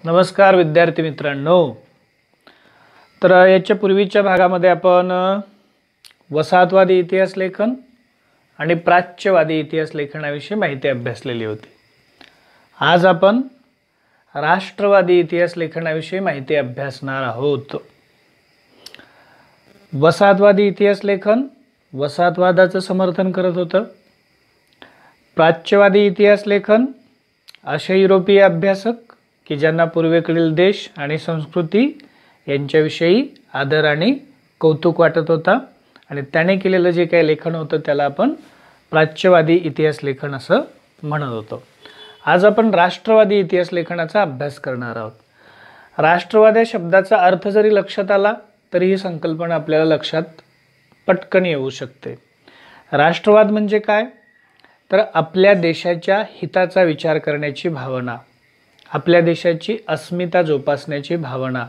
नमस्कार विद्यार्थी मित्रांनो। तर याच्या पूर्वीच्या भागामध्ये आपण वसाहतवादी इतिहास लेखन आणि प्राच्यवादी इतिहास लेखनाविषयी माहिती अभ्यासलेली होती। आज आपण राष्ट्रवादी इतिहास लेखनाविषयी माहिती अभ्यासणार आहोत। वसाहतवादी इतिहास लेखन वसाहतवादाचं समर्थन करत होतं। प्राच्यवादी इतिहास लेखन असे युरोपीय अभ्यासक की ज्यांना पूर्वेकडील देश आणि संस्कृती यांच्याविषयी आदर आणि कौतुक वाटत होता आणि त्याने केलेलं जे काही लेखन होतं त्याला आपण प्राच्यवादी इतिहास लेखन असं म्हणत होतो। आज आपण राष्ट्रवादी इतिहास लेखनाचा अभ्यास करणार आहोत। राष्ट्रवाद या शब्दाचा अर्थ जरी लक्षात आला तरी ही संकल्पना आपल्याला लक्षात पटकन येऊ शकते। राष्ट्रवाद म्हणजे काय? तर आपल्या देशाच्या हिताचा विचार करण्याची भावना, आपल्या देशाची अस्मिता जोपासण्याची भावना,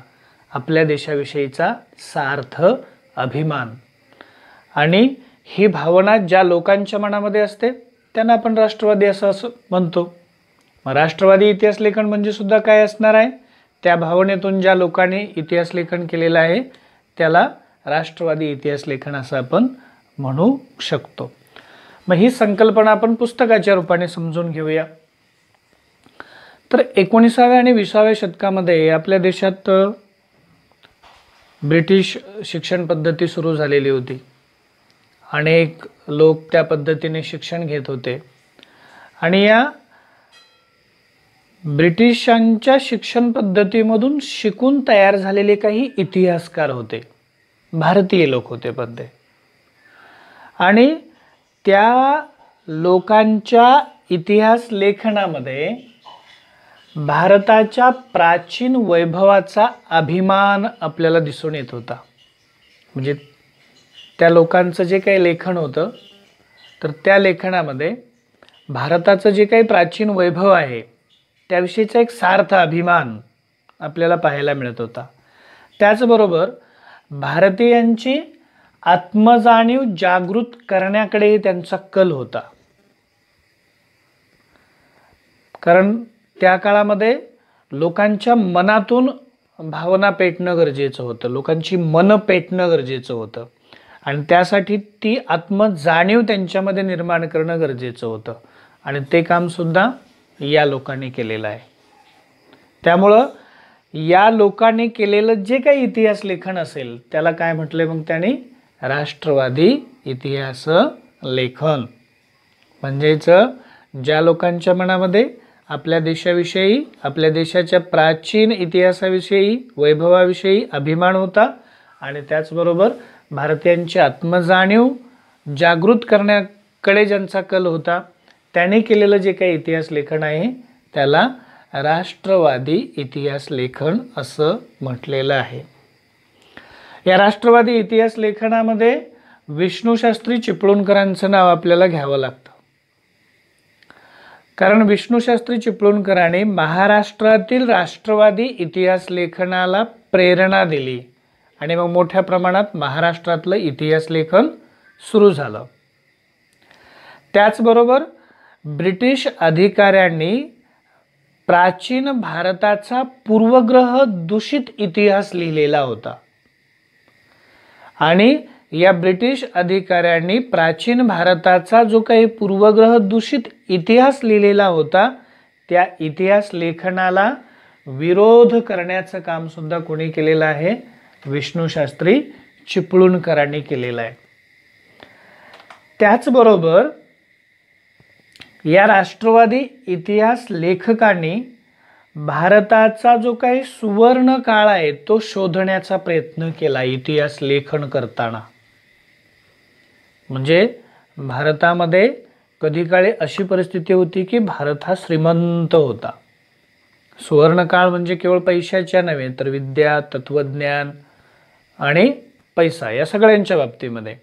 आपल्या देशाविषयीचा सार्थ अभिमान आणि ही भावना ज्या लोकांच्या मनामध्ये असते त्यांना आपण राष्ट्रवादी असं म्हणतो। मग राष्ट्रवादी इतिहास लेखन म्हणजे सुद्धा काय असणार आहे? त्या भावनेतून ज्या लोकांनी इतिहास लेखन केलेलं आहे त्याला राष्ट्रवादी इतिहास लेखन असं आपण म्हणू शकतो। मग ही संकल्पना आपण पुस्तकाच्या रूपाने समजून घेऊया। तर 19व्या आणि 20व्या शतकामध्ये आपल्या देशात ब्रिटिश शिक्षण पद्धती सुरू झालेली होती। अनेक लोक त्या पद्धतीने शिक्षण घेत होते आणि या ब्रिटिशांच्या शिक्षण पद्धतीमधून शिकून तयार झालेले काही इतिहासकार होते, भारतीय लोक होते पण ते। आणि त्या लोकांच्या इतिहास लेखनामध्ये भारताच्या प्राचीन वैभवाचा अभिमान आपल्याला दिसून येत होता। म्हणजे त्या लोकांचं जे काही लेखन होतं तर त्या लेखनामध्ये भारताचं जे काही प्राचीन वैभव आहे त्याविषयीचा एक सार्थ अभिमान आपल्याला पाहायला मिळत होता। त्याचबरोबर भारतीयांची आत्मजाणीव जागृत करण्याकडे त्यांचा कल होता। कारण त्या काळामध्ये लोकांच्या मनातून भावना पेटणं गरजेचं होतं, लोकांची मन पेटणं गरजेचं होतं आणि त्यासाठी ती आत्मजाणीव त्यांच्यामध्ये निर्माण करणं गरजेचं होतं आणि ते काम सुद्धा या लोकांनी केलेलं आहे। त्यामुळं या लोकांनी केलेलं जे काही इतिहास लेखन असेल त्याला काय म्हटले मग त्यांनी? राष्ट्रवादी इतिहास लेखन। म्हणजेच ज्या लोकांच्या मनामध्ये आपल्या देशाविषयी, आपल्या देशाच्या प्राचीन इतिहासाविषयी, वैभवाविषयी अभिमान होता आणि त्याचबरोबर भारतीयांची आत्मजाणीव जागृत करण्याकडे ज्यांचा कल होता त्याने केलेलं जे काही इतिहास लेखन आहे त्याला राष्ट्रवादी इतिहास लेखन असं म्हटलेलं आहे। या राष्ट्रवादी इतिहास लेखनामध्ये विष्णुशास्त्री चिपळूणकरांचं नाव आपल्याला घ्यावं लागतं। कारण विष्णुशास्त्री चिपळूणकरांनी महाराष्ट्रातील राष्ट्रवादी इतिहास लेखनाला प्रेरणा दिली आणि मग मोठ्या प्रमाणात महाराष्ट्रातलं इतिहास लेखन सुरू झालं। त्याचबरोबर ब्रिटिश अधिकाऱ्यांनी प्राचीन भारताचा पूर्वग्रह दूषित इतिहास लिहिलेला होता आणि या ब्रिटिश अधिकाऱ्यांनी प्राचीन भारताचा जो काही पूर्वग्रह दूषित इतिहास लिहिलेला होता त्या इतिहास लेखनाला विरोध करण्याचं काम सुद्धा कोणी केलेलं आहे? विष्णुशास्त्री चिपळूणकरांनी केलेलं आहे। त्याचबरोबर या राष्ट्रवादी इतिहास लेखकांनी भारताचा जो काही सुवर्ण काळ आहे तो शोधण्याचा प्रयत्न केला इतिहास लेखन करताना। म्हणजे भारतामध्ये कधी काळी अशी परिस्थिती होती की भारत हा श्रीमंत होता। सुवर्ण काळ म्हणजे केवळ पैशाच्या नव्हे तर विद्या, तत्वज्ञान आणि पैसा या सगळ्यांच्या बाबतीमध्ये।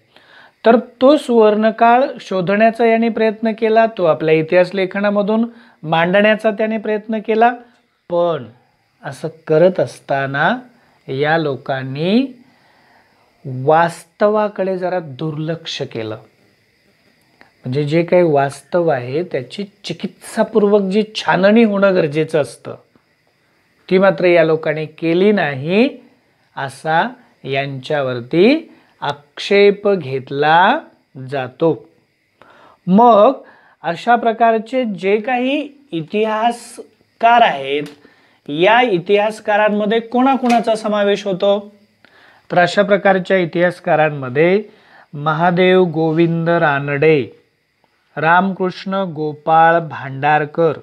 तर तो सुवर्णकाळ शोधण्याचा याने प्रयत्न केला, तो आपल्या इतिहास लेखनामधून मांडण्याचा त्याने प्रयत्न केला। पण असं करत असताना या लोकांनी वास्तवाकडे जरा दुर्लक्ष केलं। म्हणजे जे काही वास्तव आहे त्याची चिकित्सापूर्वक जी छाननी होणं गरजेचं असतं ती मात्र या लोकांनी केली नाही असा यांच्यावरती आक्षेप घेतला जातो। मग अशा प्रकारचे जे काही इतिहासकार आहेत, या इतिहासकारांमध्ये कोणाकोणाचा समावेश होतो? तर अशा प्रकारच्या इतिहासकारांमध्ये महादेव गोविंद रानडे, रामकृष्ण गोपाळ भांडारकर,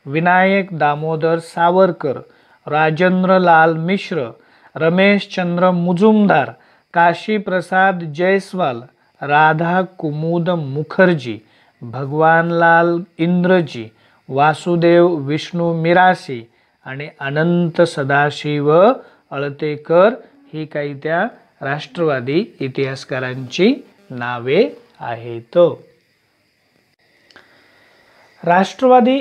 विनायक दामोदर सावरकर, राजेंद्रलाल मिश्र, रमेशचंद्र मुजुमदार, काशी प्रसाद जयस्वाल, राधा कुमुद मुखर्जी, भगवानलाल इंद्रजी, वासुदेव विष्णू मिरासी आणि अनंत सदाशिव अळतेकर ही काही त्या राष्ट्रवादी इतिहासकारांची नावे आहेत। राष्ट्रवादी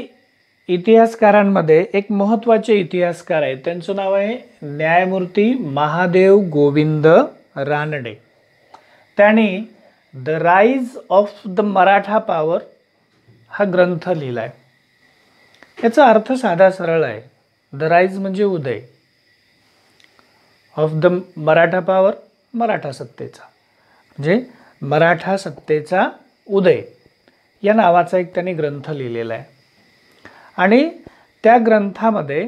इतिहासकारांमध्ये एक महत्त्वाचे इतिहासकार आहेत, त्यांचं नाव आहे न्यायमूर्ती महादेव गोविंद रानडे। त्यांनी the rise of the Maratha power हा ग्रंथ लिहिलाय। याचा अर्थ साधा सरळ आहे, द राईज म्हणजे उदय, of the Maratha power Maratha सत्तेचा, म्हणजे मराठा सत्तेचा उदय या नावाचा एक त्यांनी ग्रंथ लिहिलेला आहे। आणि त्या ग्रंथामध्ये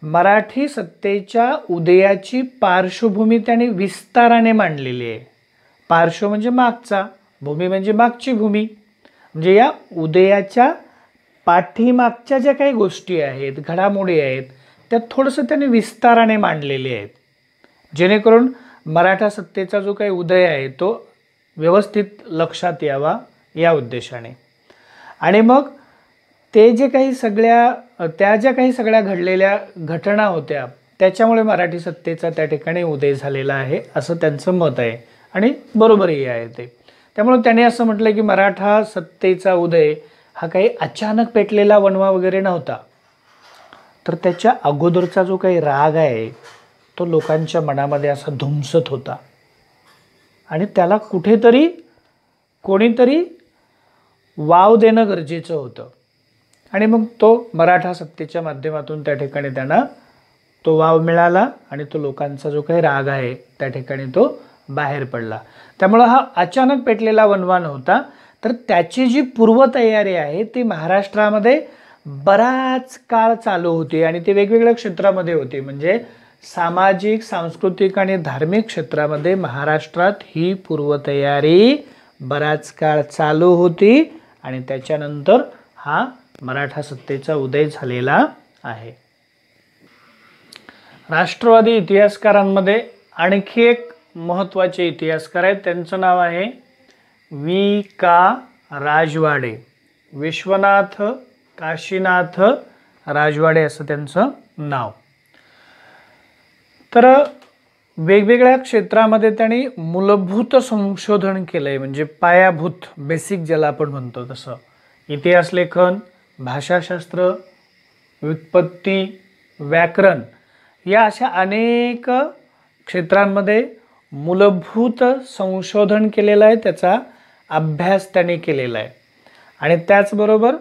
मराठी सत्तेच्या उदयाची पार्श्वभूमी त्यांनी विस्ताराने मांडलेली आहे। पार्श्व म्हणजे मागचा, भूमी म्हणजे मागची भूमी, म्हणजे या उदयाच्या पाठीमागच्या ज्या काही गोष्टी आहेत, घडामोडी आहेत, त्या थोडंसं त्यांनी विस्ताराने मांडलेले आहेत, जेणेकरून मराठा सत्तेचा जो काही उदय आहे तो व्यवस्थित लक्षात यावा या उद्देशाने। आणि मग ते जे काही त्या ज्या काही सगळ्या घडलेल्या घटना होत्या त्याच्यामुळे मराठी सत्तेचा त्या ठिकाणी उदय झालेला आहे असं त्यांचं मत आहे आणि बरोबरही आहे ते। त्यामुळे त्यांनी असं म्हटलं की मराठा सत्तेचा उदय हा काही अचानक पेटलेला वणवा वगैरे नव्हता, तर त्याच्या अगोदरचा जो काही राग आहे तो लोकांच्या मनामध्ये असा धुमसत होता आणि त्याला कुठेतरी कोणीतरी वाव देणं गरजेचं होतं। आणि मग तो मराठा सत्तेच्या माध्यमातून त्या ठिकाणी त्यांना तो वाव मिळाला आणि तो लोकांचा जो काही राग आहे त्या ठिकाणी तो बाहेर पडला। त्यामुळे हा अचानक पेटलेला वणवा नव्हता, तर त्याची जी पूर्वतयारी आहे ती महाराष्ट्रामध्ये बराच काळ चालू होती आणि ती वेगवेगळ्या क्षेत्रामध्ये होती। म्हणजे सामाजिक, सांस्कृतिक आणि धार्मिक क्षेत्रामध्ये महाराष्ट्रात ही पूर्वतयारी बराच काळ चालू होती आणि त्याच्यानंतर हा मराठा सत्तेचा उदय झालेला आहे। राष्ट्रवादी इतिहासकारांमध्ये आणखी एक महत्त्वाचे इतिहासकार आहेत, त्यांचं नाव आहे वी का राजवाडे, विश्वनाथ काशीनाथ राजवाडे असं त्यांचं नाव। तर वेगवेगळ्या क्षेत्रामध्ये त्यांनी मूलभूत संशोधन केलंय, म्हणजे पायाभूत, बेसिक ज्याला आपण म्हणतो तसं, इतिहास लेखन, भाषाशास्त्र, व्युत्पत्ती, व्याकरण या अशा अनेक क्षेत्रांमध्ये मूलभूत संशोधन केलेलं आहे, त्याचा अभ्यास त्यांनी केलेला आहे। आणि त्याचबरोबर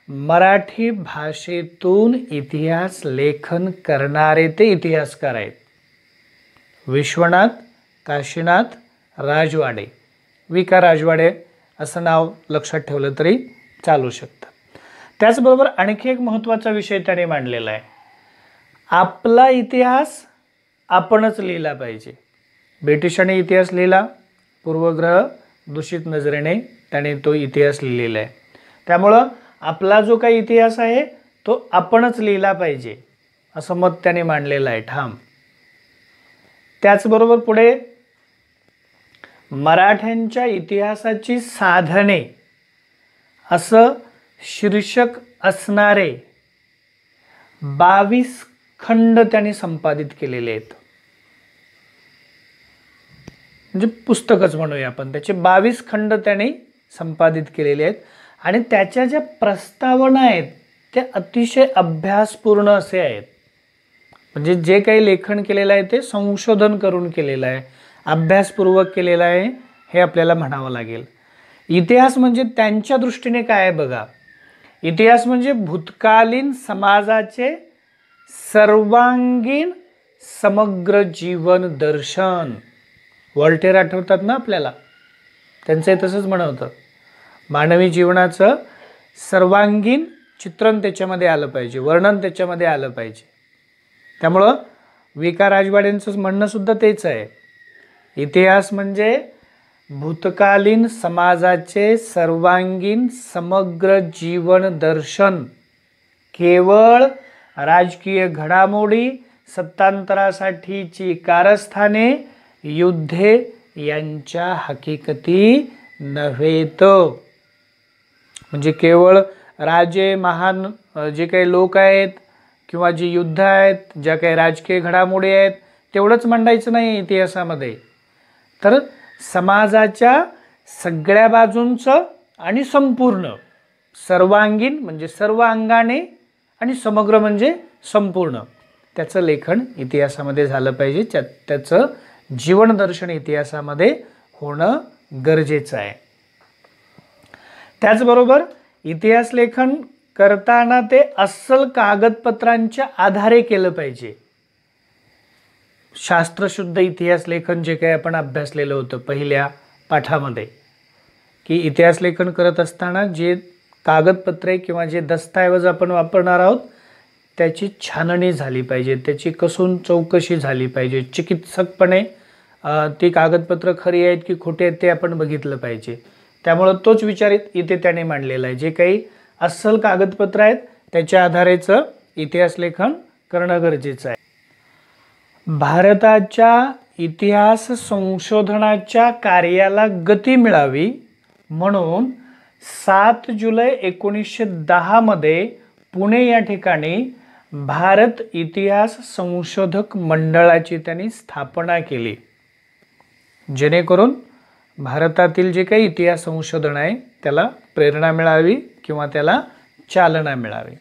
मराठी भाषेतून इतिहास लेखन करणारे ते इतिहासकार आहेत विश्वनाथ काशीनाथ राजवाडे, वी का राजवाडे असं नाव लक्षात ठेवलं तरी चालू शकतं। त्याचबरोबर आणखी एक महत्त्वाचा विषय त्याने मांडलेला आहे, आपला इतिहास आपणच लिहिला पाहिजे। ब्रिटिशांनी इतिहास लिहिला, पूर्वग्रह दूषित नजरेने त्याने तो इतिहास लिहिलेला आहे, त्यामुळं आपला जो काही इतिहास आहे तो आपणच लिहिला पाहिजे असं मत त्याने मांडलेलं आहे ठाम। त्याचबरोबर पुढे मराठ्यांच्या इतिहासाची साधने असं शीर्षक असणारे 22 खंड त्यांनी संपादित केलेले आहेत, म्हणजे पुस्तकच म्हणूया आपण, त्याचे 22 खंड त्यांनी संपादित केलेले आहेत। आणि त्याच्या ज्या प्रस्तावना आहेत त्या अतिशय अभ्यासपूर्ण असे आहेत, म्हणजे जे काही लेखन केलेलं आहे ते संशोधन करून केलेलं आहे, अभ्यासपूर्वक केलेलं आहे हे आपल्याला म्हणावं लागेल। इतिहास म्हणजे त्यांच्या दृष्टीने काय आहे बघा, इतिहास म्हणजे भूतकालीन समाजाचे सर्वांगीण समग्र जीवन दर्शन. व्हॉल्टेअर आठवतात ना आपल्याला, त्यांचं तसंच म्हणणं होतं, मानवी जीवनाचं सर्वांगीण चित्रण त्याच्यामध्ये आलं पाहिजे, वर्णन त्याच्यामध्ये आलं पाहिजे. त्यामुळं वि का राजवाडेंचं म्हणणं सुद्धा तेच आहे. इतिहास म्हणजे भूतकालीन समाजाचे सर्वांगीण समग्र जीवन दर्शन. केवळ राजकीय घडामोडी, सत्तांतरासाठीची कारस्थाने, युद्धे यांच्या हकीकती नव्हेत. म्हणजे केवळ राजे, महान जे काही लोक आहेत किंवा जी युद्ध आहेत, ज्या काही राजकीय घडामोडी आहेत तेवढंच मांडायचं नाही इतिहासामध्ये, तर समाजाच्या सगळ्या बाजूंचं आणि संपूर्ण, सर्वांगीण म्हणजे सर्व अंगाने आणि समग्र म्हणजे संपूर्ण, त्याचं लेखन इतिहासामध्ये झालं पाहिजे. त्याचं जीवनदर्शन इतिहासामध्ये होणं गरजेचं आहे. त्याचबरोबर इतिहास लेखन करताना ते अस्सल कागदपत्रांच्या आधारे केलं पाहिजे. शास्त्रशुद्ध इतिहास लेखन जे काही आपण अभ्यासलेलं होतं पहिल्या पाठामध्ये, की इतिहास लेखन करत असताना जे कागदपत्रे किंवा जे दस्तऐवज आपण वापरणार आहोत त्याची छाननी झाली पाहिजे, त्याची कसून चौकशी झाली पाहिजे, चिकित्सकपणे ती कागदपत्र खरी आहेत की खोटे आहेत ते आपण बघितलं पाहिजे. त्यामुळं तोच विचार इथे त्याने मांडलेला आहे. जे काही अस्सल कागदपत्र आहेत त्याच्या आधारेचं इतिहास लेखन करणं गरजेचं आहे. भारताच्या इतिहास संशोधनाच्या कार्याला गती मिळावी म्हणून 7 जुलै 1910 मध्ये पुणे या ठिकाणी भारत इतिहास संशोधक मंडळाची त्यांनी स्थापना केली, जेणेकरून भारतातील जे काही इतिहास संशोधन आहे त्याला प्रेरणा मिळावी किंवा त्याला चालना मिळावी.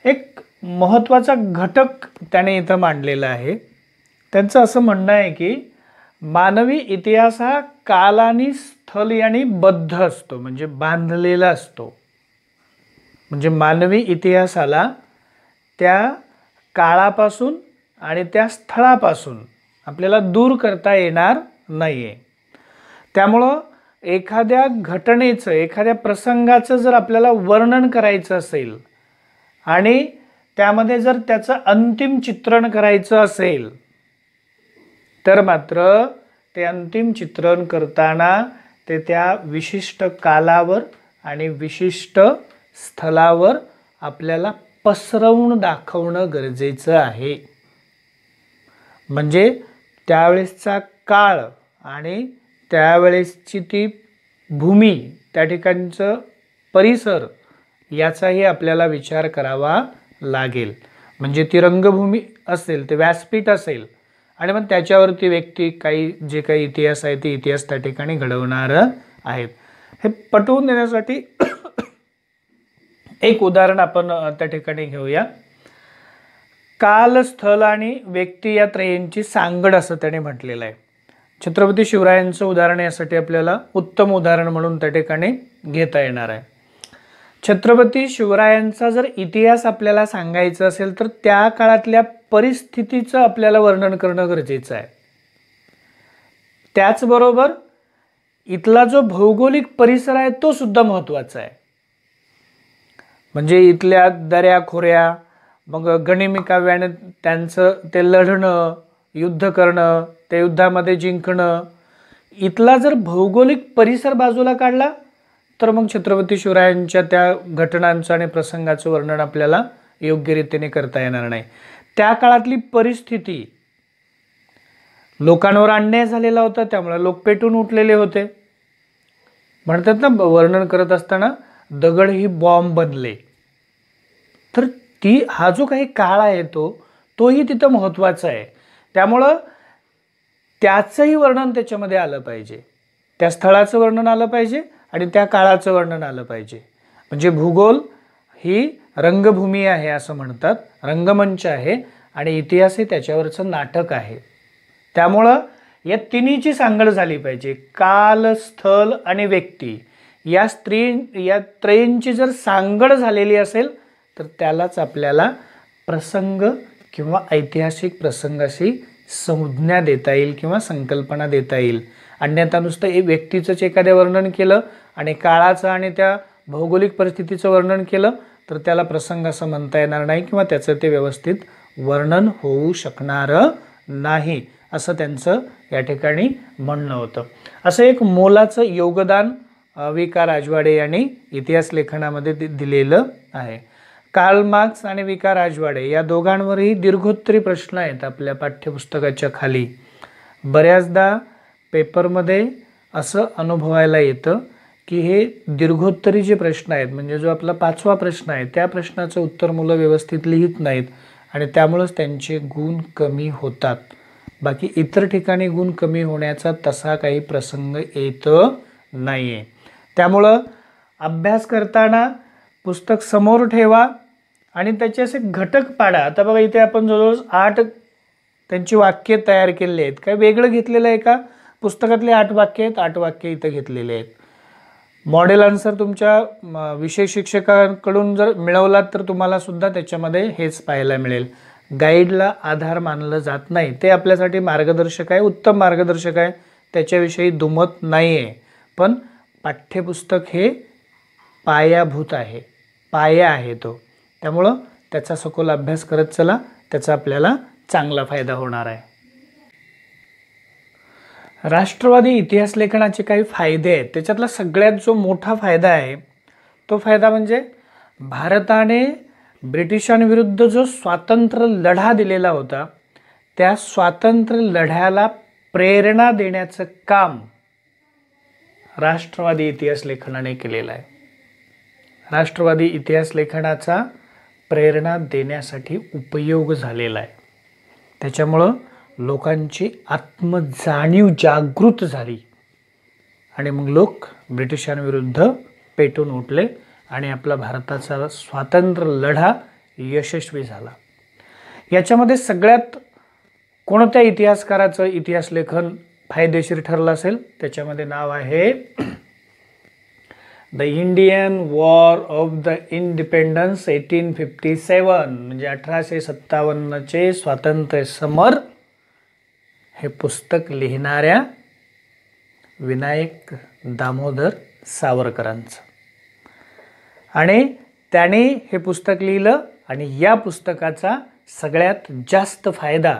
एक महत्त्वाचा घटक त्याने इथं मांडलेला आहे. त्यांचं असं म्हणणं आहे की मानवी इतिहास हा काल आणि स्थल यांनी बद्ध असतो, म्हणजे बांधलेला असतो. म्हणजे मानवी इतिहासाला त्या काळापासून आणि त्या स्थळापासून आपल्याला दूर करता येणार नाही आहे. त्यामुळं एखाद्या घटनेचं, एखाद्या प्रसंगाचं जर आपल्याला वर्णन करायचं असेल आणि त्यामध्ये जर त्याचं अंतिम चित्रण करायचं असेल तर मात्र ते अंतिम चित्रण करताना ते त्या विशिष्ट कालावर आणि विशिष्ट स्थळावर आपल्याला पसरवून दाखवणं गरजेचं आहे. म्हणजे त्यावेळेसचा काळ आणि त्यावेळेसची ती भूमी, त्या ठिकाणचं परिसर याचाही आपल्याला विचार करावा लागेल. म्हणजे ती रंगभूमी असेल, ते व्यासपीठ असेल आणि मग त्याच्यावरती व्यक्ती काही जे काही इतिहास आहे ते इतिहास त्या ठिकाणी घडवणार आहेत. हे पटवून देण्यासाठी एक उदाहरण आपण त्या ठिकाणी घेऊया. काल, स्थळ आणि व्यक्ती या त्रयींची सांगड असं त्याने म्हटलेलं आहे. छत्रपती शिवरायांचं उदाहरण यासाठी आपल्याला उत्तम उदाहरण म्हणून त्या ठिकाणी घेता येणार आहे. छत्रपती शिवरायांचा जर इतिहास आपल्याला सांगायचा असेल तर त्या काळातल्या परिस्थितीचं आपल्याला वर्णन करणं गरजेचं आहे. त्याचबरोबर इथला जो भौगोलिक परिसर आहे तो सुद्धा महत्त्वाचा आहे. म्हणजे इथल्या दऱ्या खोऱ्या, मग गनिमी काव्याने त्यांचं ते लढणं, युद्ध करणं, त्या युद्धामध्ये जिंकणं, इथला जर भौगोलिक परिसर बाजूला काढला तर मग छत्रपती शिवरायांच्या त्या घटनांचं आणि प्रसंगाचं वर्णन आपल्याला योग्य रीतीने करता येणार नाही. त्या काळातली परिस्थिती, लोकांवर अन्याय झालेला होता, त्यामुळे लोक पेटून उठलेले होते. म्हणतात ना, वर्णन करत असताना दगड ही बॉम्ब बनले. तर हा जो काही काळ आहे तोही तिथं महत्त्वाचा आहे. त्यामुळं त्याचंही वर्णन त्याच्यामध्ये आलं पाहिजे, त्या स्थळाचं वर्णन आलं पाहिजे आणि त्या काळाचं वर्णन आलं पाहिजे. म्हणजे भूगोल ही रंगभूमी आहे असं म्हणतात, रंगमंच आहे, आणि इतिहास हे त्याच्यावरचं नाटक आहे. त्यामुळं या तिन्हीची सांगड झाली पाहिजे. काल, स्थळ आणि व्यक्ती या त्रयींची जर सांगड झालेली असेल तर त्यालाच आपल्याला प्रसंग किंवा ऐतिहासिक प्रसंग अशी संज्ञा देता येईल किंवा संकल्पना देता येईल. अन्यथा नुसतं एक व्यक्तीचंच एखाद्या वर्णन केलं आणि काळाचं आणि त्या भौगोलिक परिस्थितीचं वर्णन केलं तर त्याला प्रसंग असं म्हणता येणार नाही किंवा त्याचं ते व्यवस्थित वर्णन होऊ शकणार नाही, असं त्यांचं या ठिकाणी म्हणणं होतं. असं एक मोलाचं योगदान वि का राजवाडे यांनी इतिहास लेखनामध्ये दिलेलं आहे. कार्ल मार्क्स आणि वि का राजवाडे या दोघांवरही दीर्घोत्तरी प्रश्न आहेत आपल्या पाठ्यपुस्तकाच्या खाली. बऱ्याचदा पेपरमध्ये असं अनुभवायला येतं की हे दीर्घोत्तरी जे प्रश्न आहेत, म्हणजे जो आपला 5वा प्रश्न आहे त्या प्रश्नाचं उत्तर मुलं व्यवस्थित लिहित नाहीत आणि त्यामुळंच त्यांचे गुण कमी होतात. बाकी इतर ठिकाणी गुण कमी होण्याचा तसा काही प्रसंग येत नाही आहे. त्यामुळं अभ्यास करताना पुस्तक समोर ठेवा आणि त्याचे असे घटक पाडा. आता बघा इथे आपण जवळजवळ 8 त्यांची वाक्ये तयार केलेली आहेत. काय वेगळं घेतलेलं आहे का? पुस्तकातले 8 वाक्य आहेत, 8 वाक्य इथं घेतलेले आहेत. मॉडेल आन्सर तुमच्या विषय शिक्षकांकडून जर मिळवलात तर तुम्हाला सुद्धा त्याच्यामध्ये हेच पाहायला मिळेल. गाईडला आधार मानलं जात नाही, ते आपल्यासाठी मार्गदर्शक आहे, उत्तम मार्गदर्शक आहे, त्याच्याविषयी दुमत नाही आहे. पण पाठ्यपुस्तक हे पायाभूत आहे, पाया आहे तो. त्यामुळं त्याचा सखोल अभ्यास करत चला, त्याचा आपल्याला चांगला फायदा होणार आहे. राष्ट्रवादी इतिहास लेखनाचे काही फायदे आहेत. त्याच्यातला सगळ्यात जो मोठा फायदा आहे तो फायदा म्हणजे भारताने ब्रिटिशांविरुद्ध जो स्वातंत्र्य लढा दिलेला होता त्या स्वातंत्र्य लढ्याला प्रेरणा देण्याचं काम राष्ट्रवादी इतिहास लेखनाने केलेलं आहे. राष्ट्रवादी इतिहास लेखनाचा प्रेरणा देण्यासाठी उपयोग झालेला आहे. त्याच्यामुळं लोकांची आत्मजाणीव जागृत झाली आणि मग लोक ब्रिटिशांविरुद्ध पेटून उठले आणि आपला भारताचा स्वातंत्र्य लढा यशस्वी झाला. याच्यामध्ये सगळ्यात कोणत्या इतिहासकाराचं इतिहास लेखन फायदेशीर ठरलं असेल त्याच्यामध्ये नाव आहे the Indian war of the independence 1857, म्हणजे 1857चे स्वातंत्र्य समर. हे पुस्तक लिहिणाऱ्या विनायक दामोदर सावरकरांचं. आणि त्याने हे पुस्तक लिहिलं आणि या पुस्तकाचा सगळ्यात जास्त फायदा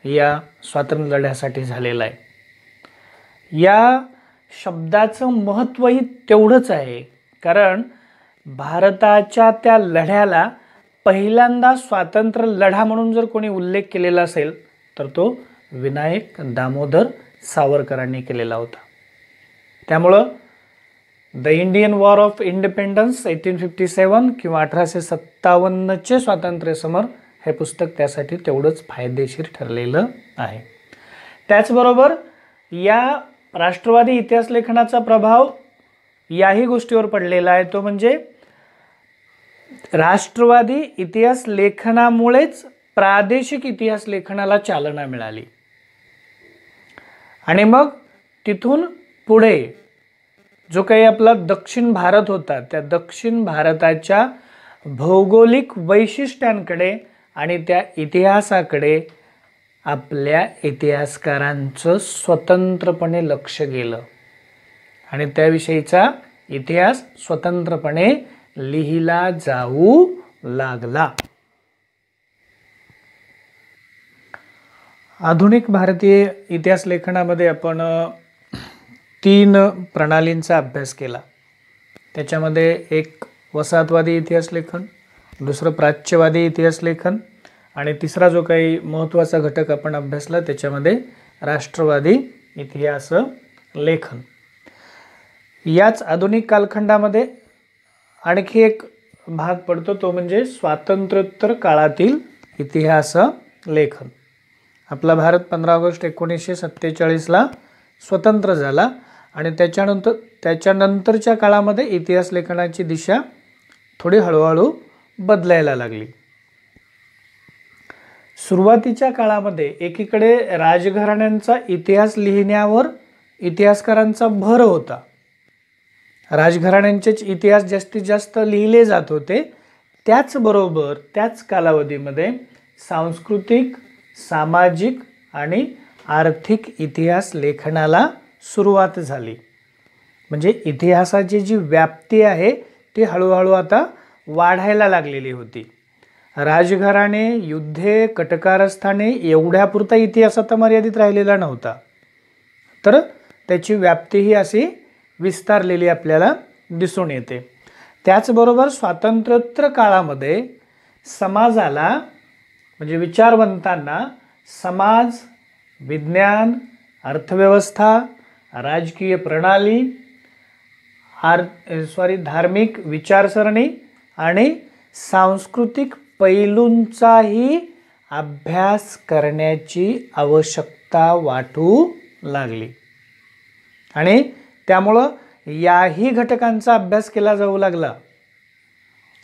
या स्वातंत्र्य लढ्यासाठी झालेला आहे. या शब्दाचं महत्त्वही तेवढंच आहे, कारण भारताच्या त्या लढ्याला पहिल्यांदा स्वातंत्र्य लढा म्हणून जर कोणी उल्लेख केलेला असेल तर तो विनायक दामोदर सावरकरांनी केलेला होता. त्यामुळं the Indian war of independence 1857 किंवा 1857चे स्वातंत्र्य समर हे पुस्तक त्यासाठी तेवढंच फायदेशीर ठरलेलं आहे. त्याचबरोबर या राष्ट्रवादी इतिहास लेखनाचा प्रभाव याही गोष्टीवर पडलेला आहे, तो म्हणजे राष्ट्रवादी इतिहास लेखनामुळेच प्रादेशिक इतिहास लेखनाला चालना मिळाली आणि मग तिथून पुढे जो काही आपला दक्षिण भारत होता त्या दक्षिण भारताच्या भौगोलिक वैशिष्ट्यांकडे आणि त्या इतिहासाकडे आपल्या इतिहासकारांचं स्वतंत्रपणे लक्ष गेलं आणि त्याविषयीचा इतिहास स्वतंत्रपणे लिहिला जाऊ लागला. आधुनिक भारतीय इतिहास लेखनामध्ये आपण 3 प्रणालींचा अभ्यास केला. त्याच्यामध्ये एक वसाहतवादी इतिहास लेखन, दुसरं प्राच्यवादी इतिहास लेखन आणि तिसरा जो काही महत्त्वाचा घटक आपण अभ्यासला त्याच्यामध्ये राष्ट्रवादी इतिहास लेखन. याच आधुनिक कालखंडामध्ये आणखी एक भाग पडतो, तो म्हणजे स्वातंत्र्योत्तर काळातील इतिहास लेखन. आपला भारत 15 ऑगस्ट 1947ला स्वतंत्र झाला आणि त्याच्यानंतरच्या काळामध्ये इतिहास लेखनाची दिशा थोडी हळूहळू बदलायला लागली. सुरुवातीच्या काळामध्ये एकीकडे राजघराण्यांचा इतिहास लिहिण्यावर इतिहासकारांचा भर होता. राजघराण्यांचेच इतिहास जास्तीत जास्त लिहिले जात होते त्याचबरोबर त्याच कालावधीमध्ये सांस्कृतिक, सामाजिक आणि आर्थिक इतिहास लेखनाला सुरुवात झाली. म्हणजे इतिहासाची जी व्याप्ती आहे ती हळूहळू आता वाढायला लागलेली होती. राजघराणे, युद्धे, कटकारस्थाने एवढ्यापुरता इतिहास आता मर्यादित राहिलेला नव्हता, तर त्याची व्याप्तीही अशी विस्तारलेली आपल्याला दिसून येते. त्याचबरोबर स्वातंत्र्योत्तर काळामध्ये समाजाला म्हणजे विचारवंतांना समाज, विज्ञान, अर्थव्यवस्था, राजकीय प्रणाली, धार्मिक विचारसरणी आणि सांस्कृतिक पैलूंचाही अभ्यास करण्याची आवश्यकता वाटू लागली आणि त्यामुळं याही घटकांचा अभ्यास केला जाऊ लागला.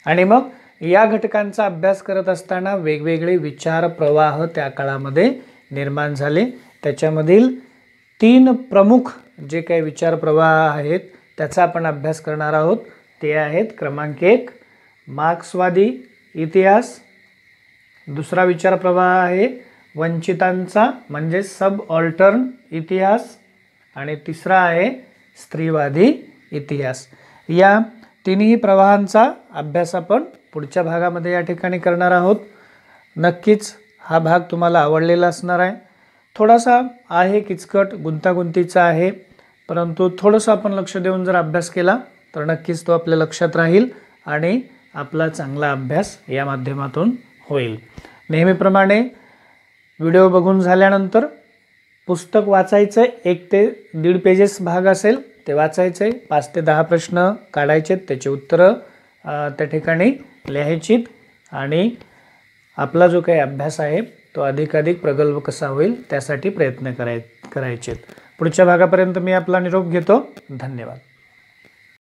आणि मग या घटकांचा अभ्यास करत असताना वेगवेगळे विचार प्रवाह त्या काळामध्ये निर्माण झाले. त्याच्यामधील 3 प्रमुख जे काही विचार प्रवाह आहेत त्याचा आपण अभ्यास करणार आहोत. ते आहेत क्रमांक 1 मार्क्सवादी इतिहास, दुसरा विचार प्रवाह आहे वंचितांचा म्हणजे सबऑल्टर्न इतिहास आणि तिसरा आहे स्त्रीवादी इतिहास. या तिन्ही प्रवाहांचा अभ्यास आपण पुढच्या भागामध्ये या ठिकाणी करणार आहोत. नक्कीच हा भाग तुम्हाला आवडलेला असणार आहे. थोडासा आहे किचकट, गुंतागुंतीचा आहे, परंतु थोडंसं आपण लक्ष देऊन जर अभ्यास केला तर नक्कीच तो आपल्या लक्षात राहील आणि आपला चांगला अभ्यास या माध्यमातून होईल. नेहमीप्रमाणे व्हिडिओ बघून झाल्यानंतर पुस्तक वाचायचं, 1 ते 1.5 पेजेस भाग असेल ते वाचायचे, 5 ते 10 प्रश्न काढायचे, त्याची उत्तरं त्या ठिकाणी लिहायचीत आणि आपला जो काही अभ्यास आहे तो अधिकाधिक प्रगल्भ कसा होईल त्यासाठी प्रयत्न करायचे. पुढच्या भागापर्यंत मी आपला निरोप घेतो. धन्यवाद.